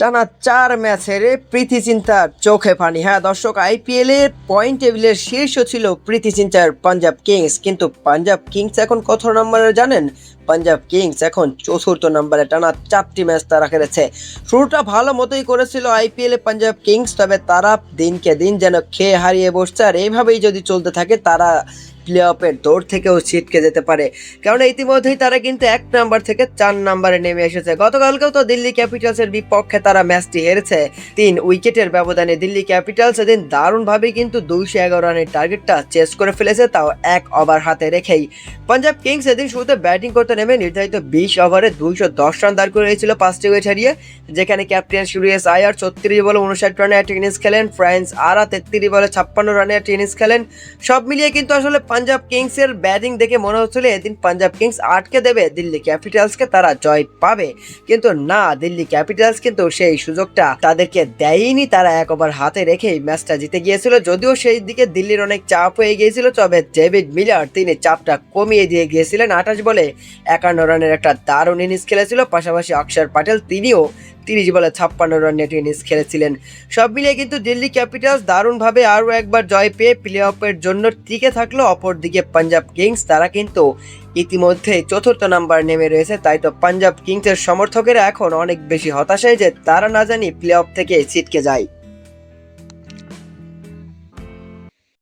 টানা 4 ম্যাচের প্রীতি চিন্তার চোখে পানি। হ্যাঁ দর্শক, আইপিএল এর পয়েন্ট টেবিলের শীর্ষ ছিল প্রীতি চিন্তার পাঞ্জাব কিংস, কিন্তু পাঞ্জাব কিংস এখন কত নম্বরে জানেন? পাঞ্জাব কিংস এখন চতুর্থ নম্বরে। টানা 4টি ম্যাচ তারা খেলেছে। শুরুটা ভালো মতোই করেছিল আইপিএল এ পাঞ্জাব কিংস, তবে তারা দিনকে দিন যেন খেয়ে হারিয়ে বসছে, আর এইভাবেই যদি চলতে থাকে তারা প্লে অফের দৌড় থেকেও ছিটকে যেতে পারে। কারণ ইতিমধ্যেই তারা কিন্তু 1 নাম্বার থেকে 4 নম্বরে নেমে এসেছে। গতকালকেও তো দিল্লি ক্যাপিটালসের বিপক্ষে তারা ম্যাচটি হেরেছে 3 উইকেটের ব্যবধানে। দিল্লি ক্যাপিটালস এদিন দারুণভাবে কিন্তু 211 রানের টার্গেটটা চেস করে ফেলেছে, তাও 1 ওভার হাতে রেখেই। পাঞ্জাব কিংস এদিন শুরুতে ব্যাটিং করতে নেমে নির্ধারিত 20 ওভারে 210 রান দাঁড় করে হয়েছিল 5টি উইকেট হারিয়ে, যেখানে ক্যাপ্টেন সুরিয়াস আয়ার 36 বলে 59 রানে একটা ইনিংস খেলেন, ফ্রান্স আরা 33 বলে 56 রানে একটা ইনিংস খেলেন। সব মিলিয়ে কিন্তু আসলে পাঞ্জাব কিংসের ব্যাটিং দেখে মনে হচ্ছিল এদিন পাঞ্জাব কিংস আটকে দেবে দিল্লি ক্যাপিটালসকে, তারা জয় পাবে। কিন্তু না, দিল্লি ক্যাপিটালস কিন্তু সেই সুযোগটা তাদেরকে দেয়নি। তারা 1 ওভার হাতে রেখেই ম্যাচটা জিতে গিয়েছিল। যদিও সেই দিকে দিল্লির অনেক চাপ হয়ে গিয়েছিল, তবে ডেভিড মিলার তিনি চাপটা কমিয়ে দিয়ে গিয়েছিলেন। 28 বলে 51 রানের একটা দারুণ ইনিংস খেলেছিল। পাশাপাশি অক্ষর প্যাটেল তিনিও 30 বলে 56 রান নেট ইনিংস খেলেছিলেন। সব মিলিয়ে কিন্তু দিল্লি ক্যাপিটালস দারুণভাবে আরও একবার জয় পেয়ে প্লে অফের জন্য টিকে থাকলো। অপরদিকে পাঞ্জাব কিংস তারা কিন্তু ইতিমধ্যে চতুর্থ নাম্বার নেমে রয়েছে। তাই তো পাঞ্জাব কিংসের সমর্থকেরা এখন অনেক বেশি হতাশায় যে তারা না জানি প্লে অফ থেকে ছিটকে যায়।